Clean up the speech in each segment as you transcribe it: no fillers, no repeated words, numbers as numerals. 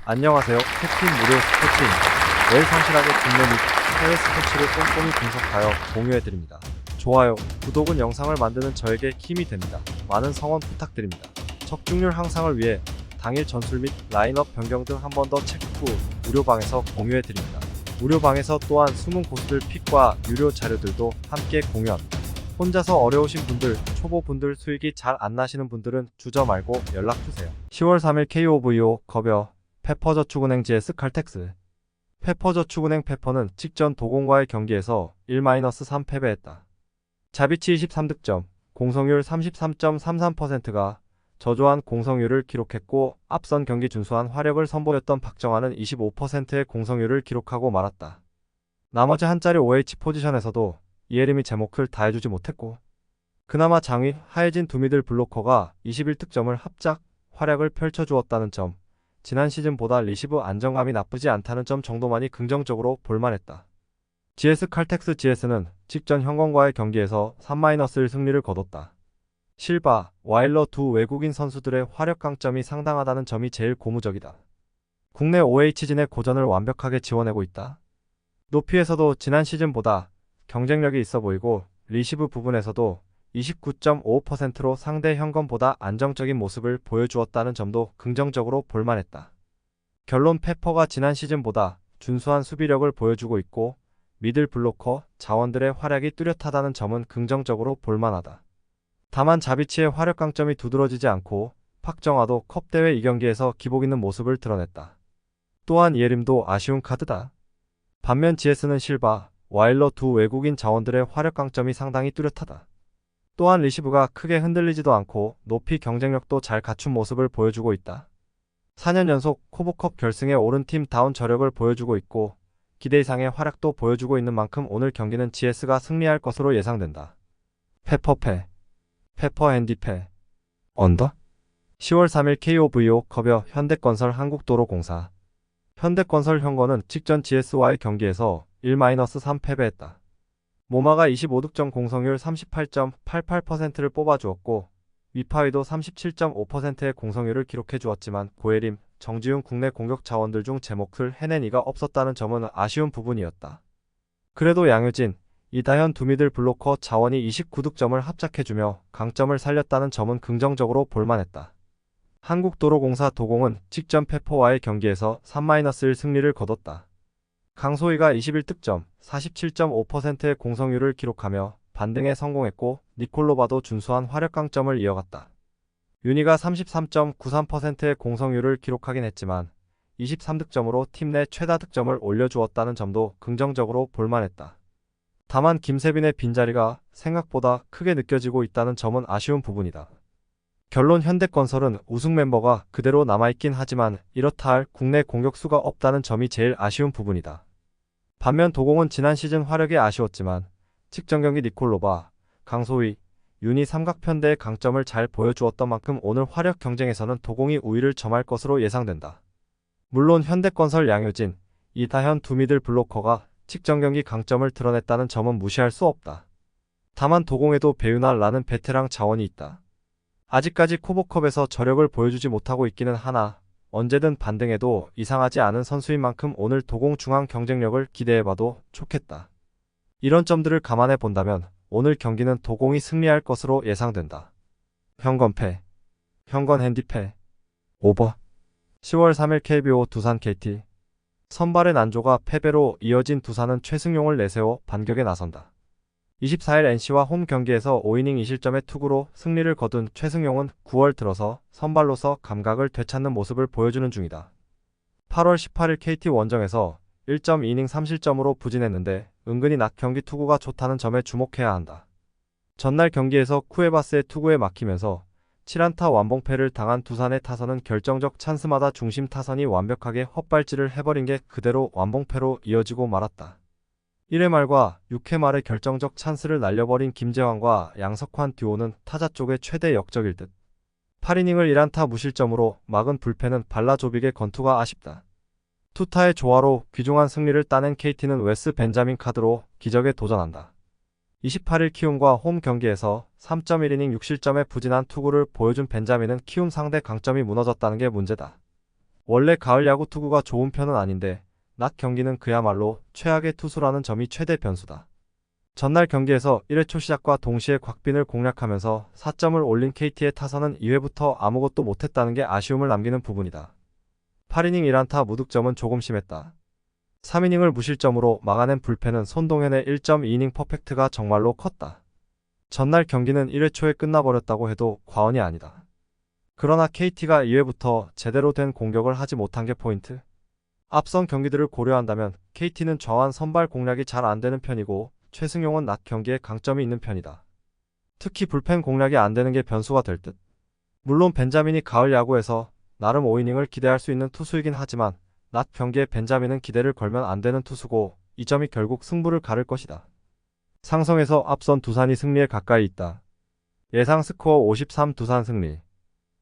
안녕하세요. 캡틴 무료 스포츠입니다. 매일 성실하게 국내 및 해외 스포츠를 꼼꼼히 분석하여 공유해드립니다. 좋아요, 구독은 영상을 만드는 저에게 힘이 됩니다. 많은 성원 부탁드립니다. 적중률 향상을 위해 당일 전술 및 라인업 변경 등 한 번 더 체크 후 무료방에서 공유해드립니다. 무료방에서 또한 숨은 고수들 픽과 유료 자료들도 함께 공유합니다. 혼자서 어려우신 분들, 초보분들 수익이 잘 안 나시는 분들은 주저 말고 연락주세요. 10월 3일 KOVO 급여 페퍼저축은행 GS 칼텍스. 페퍼저축은행 페퍼는 직전 도공과의 경기에서 1-3 패배했다. 자비치 23득점, 공성률 33.33%가 저조한 공성률을 기록했고 앞선 경기 준수한 화력을 선보였던 박정환은 25%의 공성률을 기록하고 말았다. 나머지 한 자리 OH 포지션에서도 이예림이 제 몫을 다해주지 못했고 그나마 장위, 하해진 두 미들 블로커가 21득점을 합작 활약을 펼쳐주었다는 점, 지난 시즌보다 리시브 안정감이 나쁘지 않다는 점 정도만이 긍정적으로 볼만했다. GS 칼텍스 GS는 직전 형건과의 경기에서 3-1 승리를 거뒀다. 실바, 와일러 두 외국인 선수들의 화력 강점이 상당하다는 점이 제일 고무적이다. 국내 OH진의 고전을 완벽하게 지원하고 있다. 높이에서도 지난 시즌보다 경쟁력이 있어 보이고 리시브 부분에서도 29.55%로 상대 현건보다 안정적인 모습을 보여주었다는 점도 긍정적으로 볼만했다. 결론 페퍼가 지난 시즌보다 준수한 수비력을 보여주고 있고 미들 블로커 자원들의 활약이 뚜렷하다는 점은 긍정적으로 볼만하다. 다만 자비치의 화력 강점이 두드러지지 않고 박정화도 컵대회 2경기에서 기복 있는 모습을 드러냈다. 또한 이예림도 아쉬운 카드다. 반면 GS는 실바, 와일러 두 외국인 자원들의 화력 강점이 상당히 뚜렷하다. 또한 리시브가 크게 흔들리지도 않고 높이 경쟁력도 잘 갖춘 모습을 보여주고 있다. 4년 연속 코보컵 결승에 오른 팀다운 저력을 보여주고 있고 기대 이상의 활약도 보여주고 있는 만큼 오늘 경기는 GS가 승리할 것으로 예상된다. 페퍼패, 페퍼 핸디패, 언더? 10월 3일 KOVO 급여 현대건설 한국도로공사. 현대건설 현건은 직전 GS와의 경기에서 1-3 패배했다. 모마가 25득점 공성률 38.88%를 뽑아주었고 위파위도 37.5%의 공성률을 기록해주었지만 고예림, 정지훈 국내 공격 자원들 중 제 몫을 해낸 이가 없었다는 점은 아쉬운 부분이었다. 그래도 양효진, 이다현 두 미들 블로커 자원이 29득점을 합작해주며 강점을 살렸다는 점은 긍정적으로 볼만했다. 한국도로공사 도공은 직전 페퍼와의 경기에서 3-1 승리를 거뒀다. 강소희가 21득점, 47.5%의 공성률을 기록하며 반등에 성공했고 니콜로바도 준수한 화력 강점을 이어갔다. 윤희가 33.93%의 공성률을 기록하긴 했지만 23득점으로 팀 내 최다 득점을 올려주었다는 점도 긍정적으로 볼만했다. 다만 김세빈의 빈자리가 생각보다 크게 느껴지고 있다는 점은 아쉬운 부분이다. 결론 현대건설은 우승 멤버가 그대로 남아있긴 하지만 이렇다 할 국내 공격수가 없다는 점이 제일 아쉬운 부분이다. 반면 도공은 지난 시즌 화력이 아쉬웠지만 직전 경기 니콜로바, 강소희, 윤희 삼각편대의 강점을 잘 보여주었던 만큼 오늘 화력 경쟁에서는 도공이 우위를 점할 것으로 예상된다. 물론 현대건설 양효진, 이다현 두 미들 블로커가 직전 경기 강점을 드러냈다는 점은 무시할 수 없다. 다만 도공에도 배유나 라는 베테랑 자원이 있다. 아직까지 코보컵에서 저력을 보여주지 못하고 있기는 하나 언제든 반등해도 이상하지 않은 선수인 만큼 오늘 도공 중앙 경쟁력을 기대해봐도 좋겠다. 이런 점들을 감안해 본다면 오늘 경기는 도공이 승리할 것으로 예상된다. 현건패, 현건 핸디패, 오버. 10월 3일 KBO 두산 KT. 선발의 난조가 패배로 이어진 두산은 최승용을 내세워 반격에 나선다. 24일 NC와 홈 경기에서 5이닝 2실점의 투구로 승리를 거둔 최승용은 9월 들어서 선발로서 감각을 되찾는 모습을 보여주는 중이다. 8월 18일 KT 원정에서 1.2이닝 3실점으로 부진했는데 은근히 낮 경기 투구가 좋다는 점에 주목해야 한다. 전날 경기에서 쿠에바스의 투구에 막히면서 7안타 완봉패를 당한 두산의 타선은 결정적 찬스마다 중심 타선이 완벽하게 헛발질을 해버린 게 그대로 완봉패로 이어지고 말았다. 1회 말과 6회 말에 결정적 찬스를 날려버린 김재환과 양석환 듀오는 타자 쪽의 최대 역적일 듯. 8이닝을 1안타 무실점으로 막은 불펜은 발라조빅의 건투가 아쉽다. 투타의 조화로 귀중한 승리를 따낸 KT는 웨스 벤자민 카드로 기적에 도전한다. 28일 키움과 홈 경기에서 3.1이닝 6실점의 부진한 투구를 보여준 벤자민은 키움 상대 강점이 무너졌다는 게 문제다. 원래 가을 야구 투구가 좋은 편은 아닌데 낮 경기는 그야말로 최악의 투수라는 점이 최대 변수다. 전날 경기에서 1회 초 시작과 동시에 곽빈을 공략하면서 4점을 올린 KT의 타선은 2회부터 아무것도 못했다는 게 아쉬움을 남기는 부분이다. 8이닝 1안타 무득점은 조금 심했다. 3이닝을 무실점으로 막아낸 불펜은 손동현의 1.2이닝 퍼펙트가 정말로 컸다. 전날 경기는 1회 초에 끝나버렸다고 해도 과언이 아니다. 그러나 KT가 2회부터 제대로 된 공격을 하지 못한 게 포인트. 앞선 경기들을 고려한다면 KT는 좌완 선발 공략이 잘 안되는 편이고 최승용은 낮 경기에 강점이 있는 편이다. 특히 불펜 공략이 안되는 게 변수가 될 듯. 물론 벤자민이 가을 야구에서 나름 5이닝을 기대할 수 있는 투수이긴 하지만 낮 경기에 벤자민은 기대를 걸면 안되는 투수고 이 점이 결국 승부를 가를 것이다. 상성에서 앞선 두산이 승리에 가까이 있다. 예상 스코어 53 두산 승리.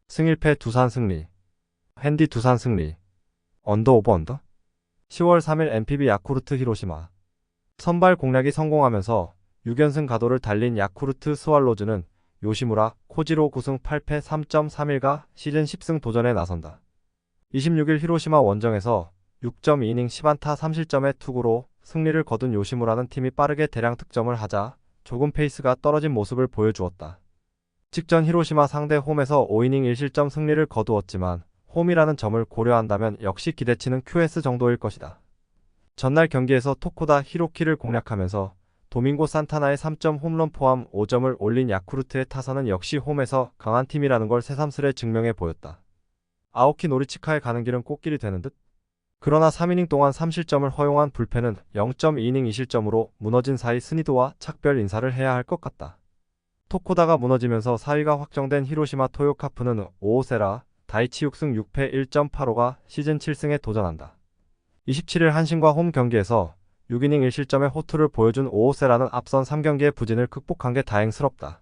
승일패 두산 승리. 핸디 두산 승리. 언더 오버 언더? 10월 3일 NPB 야쿠르트 히로시마. 선발 공략이 성공하면서 6연승 가도를 달린 야쿠르트 스왈로즈는 요시무라, 코지로 9승 8패 3.31가 시즌 10승 도전에 나선다. 26일 히로시마 원정에서 6.2이닝 10안타 3실점의 투구로 승리를 거둔 요시무라는 팀이 빠르게 대량 득점을 하자 조금 페이스가 떨어진 모습을 보여주었다. 직전 히로시마 상대 홈에서 5이닝 1실점 승리를 거두었지만 홈이라는 점을 고려한다면 역시 기대치는 QS 정도일 것이다. 전날 경기에서 토코다 히로키를 공략하면서 도밍고 산타나의 3점 홈런 포함 5점을 올린 야쿠르트의 타선은 역시 홈에서 강한 팀이라는 걸 새삼스레 증명해 보였다. 아오키 노리치카에 가는 길은 꽃길이 되는 듯? 그러나 3이닝 동안 3실점을 허용한 불펜은 0.2이닝 2실점으로 무너진 사이 스니드와 착별 인사를 해야 할 것 같다. 토코다가 무너지면서 4위가 확정된 히로시마 토요카프는 오오세라, 다이치 6승 6패 1.85가 시즌 7승에 도전한다. 27일 한신과 홈 경기에서 6이닝 1실점의 호투를 보여준 오오세라는 앞선 3경기의 부진을 극복한 게 다행스럽다.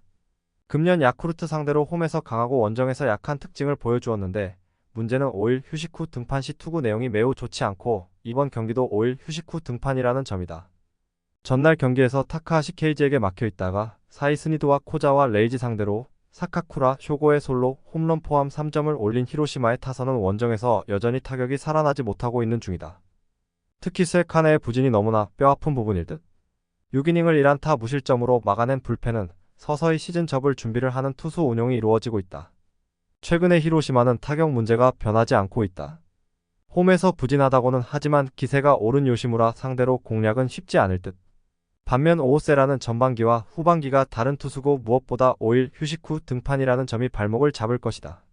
금년 야쿠르트 상대로 홈에서 강하고 원정에서 약한 특징을 보여주었는데 문제는 5일 휴식 후 등판 시 투구 내용이 매우 좋지 않고 이번 경기도 5일 휴식 후 등판이라는 점이다. 전날 경기에서 타카하시 케이지에게 막혀있다가 사이 스니드와 코자와 레이지 상대로 사카쿠라, 쇼고의 솔로, 홈런 포함 3점을 올린 히로시마의 타선은 원정에서 여전히 타격이 살아나지 못하고 있는 중이다. 특히 스에카네의 부진이 너무나 뼈아픈 부분일 듯. 6이닝을 1안타 무실점으로 막아낸 불펜은 서서히 시즌 접을 준비를 하는 투수 운용이 이루어지고 있다. 최근에 히로시마는 타격 문제가 변하지 않고 있다. 홈에서 부진하다고는 하지만 기세가 오른 요시무라 상대로 공략은 쉽지 않을 듯. 반면 오오세라는 전반기와 후반기가 다른 투수고 무엇보다 5일 휴식 후 등판이라는 점이 발목을 잡을 것이다.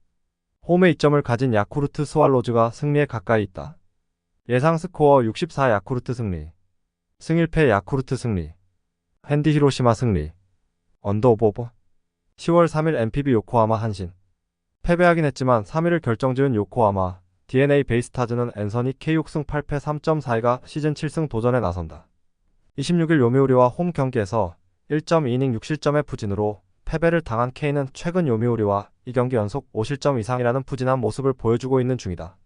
홈에 이점을 가진 야쿠르트 스왈로즈가 승리에 가까이 있다. 예상 스코어 64 야쿠르트 승리. 승일패 야쿠르트 승리. 핸디 히로시마 승리. 언더 오버. 10월 3일 NPB 요코하마 한신. 패배하긴 했지만 3위를 결정지은 요코하마, DNA 베이스타즈는 앤서니 K6승 8패 3.42가 시즌 7승 도전에 나선다. 26일 요미우리와 홈 경기에서 1.2이닝 6실점의 부진으로 패배를 당한 K는 최근 요미우리와 2경기 연속 5실점 이상이라는 부진한 모습을 보여주고 있는 중이다.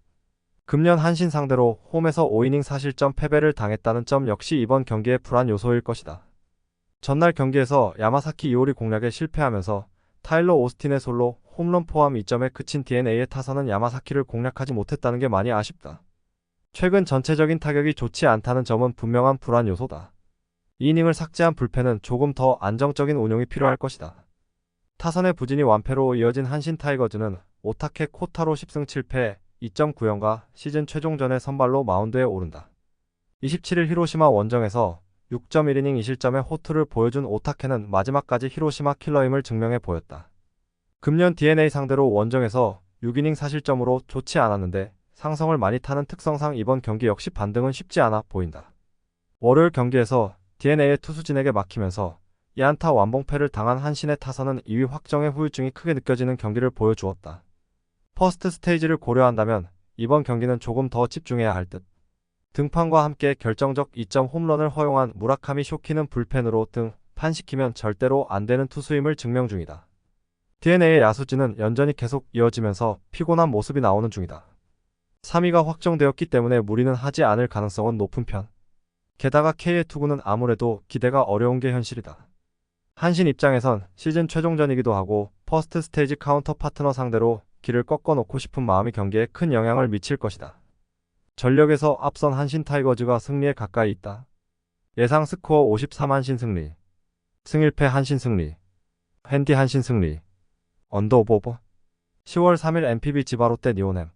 금년 한신 상대로 홈에서 5이닝 4실점 패배를 당했다는 점 역시 이번 경기의 불안 요소일 것이다. 전날 경기에서 야마사키 이오리 공략에 실패하면서 타일러 오스틴의 솔로, 홈런 포함 2점에 그친 DNA의 타선은 야마사키를 공략하지 못했다는 게 많이 아쉽다. 최근 전체적인 타격이 좋지 않다는 점은 분명한 불안 요소다. 2이닝을 삭제한 불펜은 조금 더 안정적인 운용이 필요할 것이다. 타선의 부진이 완패로 이어진 한신 타이거즈는 오타케 코타로 10승 7패 2.9연가 시즌 최종전에 선발로 마운드에 오른다. 27일 히로시마 원정에서 6.1이닝 2실점의 호투를 보여준 오타케는 마지막까지 히로시마 킬러임을 증명해 보였다. 금년 DNA 상대로 원정에서 6이닝 4실점으로 좋지 않았는데 상성을 많이 타는 특성상 이번 경기 역시 반등은 쉽지 않아 보인다. 월요일 경기에서 DNA의 투수진에게 막히면서 2안타 완봉패를 당한 한신의 타선은 2위 확정의 후유증이 크게 느껴지는 경기를 보여주었다. 퍼스트 스테이지를 고려한다면 이번 경기는 조금 더 집중해야 할 듯. 등판과 함께 결정적 2점 홈런을 허용한 무라카미 쇼키는 불펜으로 등판시키면 절대로 안되는 투수임을 증명 중이다. DNA의 야수진은 연전이 계속 이어지면서 피곤한 모습이 나오는 중이다. 3위가 확정되었기 때문에 무리는 하지 않을 가능성은 높은 편. 게다가 K의 투구는 아무래도 기대가 어려운 게 현실이다. 한신 입장에선 시즌 최종전이기도 하고 퍼스트 스테이지 카운터 파트너 상대로 길을 꺾어놓고 싶은 마음이 경기에 큰 영향을 미칠 것이다. 전력에서 앞선 한신 타이거즈가 승리에 가까이 있다. 예상 스코어 53 한신 승리. 승1패 한신 승리. 핸디 한신 승리. 언더 오버. 10월 3일 NPB 지바 롯데 니오넴.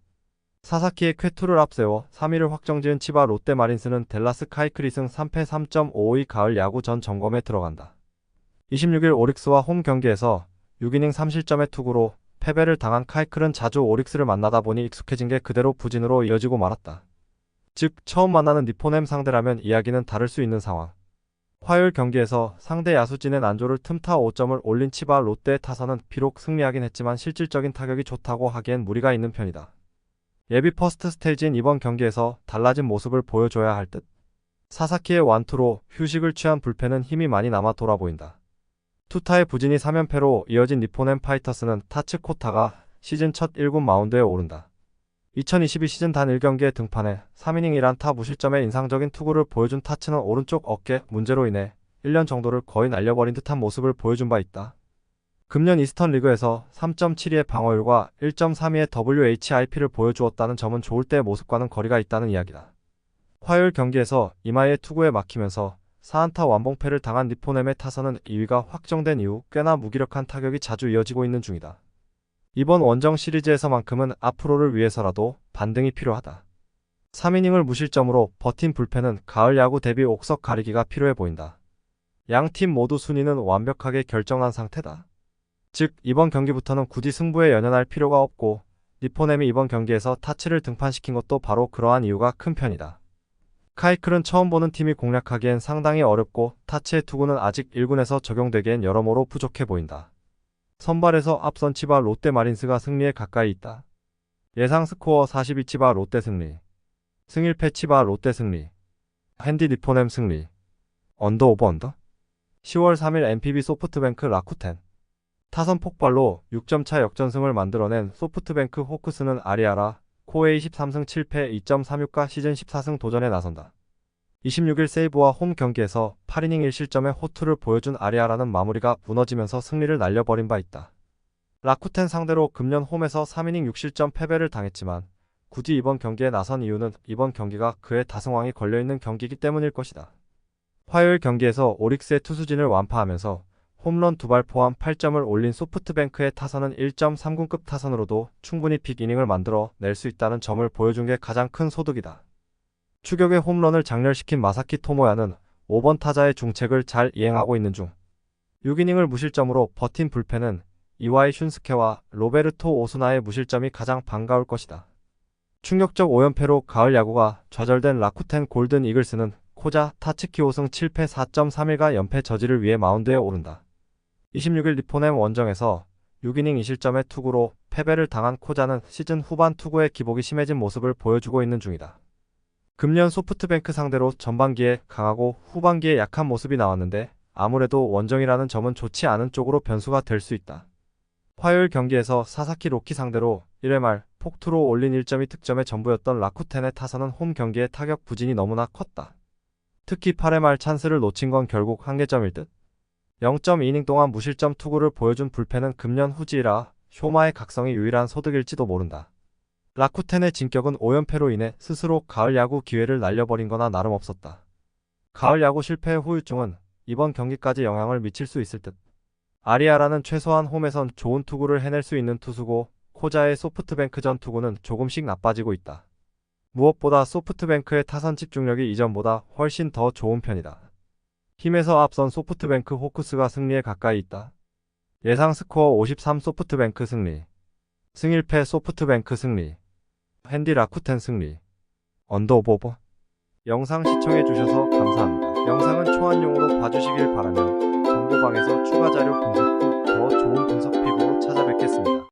사사키의 쾌투를 앞세워 3위를 확정지은 치바 롯데 마린스는 댈라스 카이크리승 3패 3.55의 가을 야구 전 점검에 들어간다. 26일 오릭스와 홈 경기에서 6이닝 3실점의 투구로 패배를 당한 카이클은 자주 오릭스를 만나다 보니 익숙해진 게 그대로 부진으로 이어지고 말았다. 즉 처음 만나는 니포넴 상대라면 이야기는 다를 수 있는 상황. 화요일 경기에서 상대 야수진의 난조를 틈타 5점을 올린 치바 롯데의 타선은 비록 승리하긴 했지만 실질적인 타격이 좋다고 하기엔 무리가 있는 편이다. 예비 퍼스트 스테이지인 이번 경기에서 달라진 모습을 보여줘야 할 듯. 사사키의 완투로 휴식을 취한 불펜은 힘이 많이 남아 돌아 보인다. 투타의 부진이 3연패로 이어진 니포넴 파이터스는 타츠 코타가 시즌 첫 1군 마운드에 오른다. 2022 시즌 단 1경기에 등판해 3이닝 1안타 무실점의 인상적인 투구를 보여준 타츠는 오른쪽 어깨 문제로 인해 1년 정도를 거의 날려버린 듯한 모습을 보여준 바 있다. 금년 이스턴 리그에서 3.72의 방어율과 1.32의 WHIP를 보여주었다는 점은 좋을 때의 모습과는 거리가 있다는 이야기다. 화요일 경기에서 이마이의 투구에 막히면서 4안타 완봉패를 당한 니포넴의 타선은 2위가 확정된 이후 꽤나 무기력한 타격이 자주 이어지고 있는 중이다. 이번 원정 시리즈에서만큼은 앞으로를 위해서라도 반등이 필요하다. 3이닝을 무실점으로 버틴 불펜은 가을 야구 대비 옥석 가리기가 필요해 보인다. 양 팀 모두 순위는 완벽하게 결정난 상태다. 즉 이번 경기부터는 굳이 승부에 연연할 필요가 없고 니포넴이 이번 경기에서 타츠를 등판시킨 것도 바로 그러한 이유가 큰 편이다. 카이클은 처음 보는 팀이 공략하기엔 상당히 어렵고 타츠의 투구는 아직 1군에서 적용되기엔 여러모로 부족해 보인다. 선발에서 앞선 치바 롯데 마린스가 승리에 가까이 있다. 예상 스코어 42 치바 롯데 승리. 승1패 치바 롯데 승리. 핸디 니포넴 승리. 언더 오버 언더. 10월 3일 NPB 소프트뱅크 라쿠텐. 타선 폭발로 6점 차 역전승을 만들어낸 소프트뱅크 호크스는 아리아라 코에이 13승 7패 2.36가 시즌 14승 도전에 나선다. 26일 세이브와 홈 경기에서 8이닝 1실점의 호투를 보여준 아리아라는 마무리가 무너지면서 승리를 날려버린 바 있다. 라쿠텐 상대로 금년 홈에서 3이닝 6실점 패배를 당했지만 굳이 이번 경기에 나선 이유는 이번 경기가 그의 다승왕이 걸려있는 경기이기 때문일 것이다. 화요일 경기에서 오릭스의 투수진을 완파하면서 홈런 2발 포함 8점을 올린 소프트뱅크의 타선은 1.39급 타선으로도 충분히 빅이닝을 만들어 낼 수 있다는 점을 보여준 게 가장 큰 소득이다. 추격의 홈런을 장렬시킨 마사키 토모야는 5번 타자의 중책을 잘 이행하고 있는 중. 6이닝을 무실점으로 버틴 불펜은 이와이 슌스케와 로베르토 오스나의 무실점이 가장 반가울 것이다. 충격적 5연패로 가을 야구가 좌절된 라쿠텐 골든 이글스는 코자 타츠키 5승 7패 4.31가 연패 저지를 위해 마운드에 오른다. 26일 니포넴 원정에서 6이닝 2실점의 투구로 패배를 당한 코자는 시즌 후반 투구의 기복이 심해진 모습을 보여주고 있는 중이다. 금년 소프트뱅크 상대로 전반기에 강하고 후반기에 약한 모습이 나왔는데 아무래도 원정이라는 점은 좋지 않은 쪽으로 변수가 될 수 있다. 화요일 경기에서 사사키 로키 상대로 1회 말 폭투로 올린 1점이 득점의 전부였던 라쿠텐의 타선은 홈 경기의 타격 부진이 너무나 컸다. 특히 8회 말 찬스를 놓친 건 결국 한계점일 듯. 0.2이닝 동안 무실점 투구를 보여준 불펜은 금년 후지라 쇼마의 각성이 유일한 소득일지도 모른다. 라쿠텐의 진격은 5연패로 인해 스스로 가을 야구 기회를 날려버린 거나 나름없었다. 가을 야구 실패의 후유증은 이번 경기까지 영향을 미칠 수 있을 듯. 아리아라는 최소한 홈에선 좋은 투구를 해낼 수 있는 투수고 코자의 소프트뱅크전 투구는 조금씩 나빠지고 있다. 무엇보다 소프트뱅크의 타선 집중력이 이전보다 훨씬 더 좋은 편이다. 힘에서 앞선 소프트뱅크 호크스가 승리에 가까이 있다. 예상 스코어 53 소프트뱅크 승리. 승1패 소프트뱅크 승리. 핸디 라쿠텐 승리. 언더 오버. 영상 시청해주셔서 감사합니다. 영상은 초안용으로 봐주시길 바라며 정보방에서 추가 자료 분석 후 더 좋은 분석 피부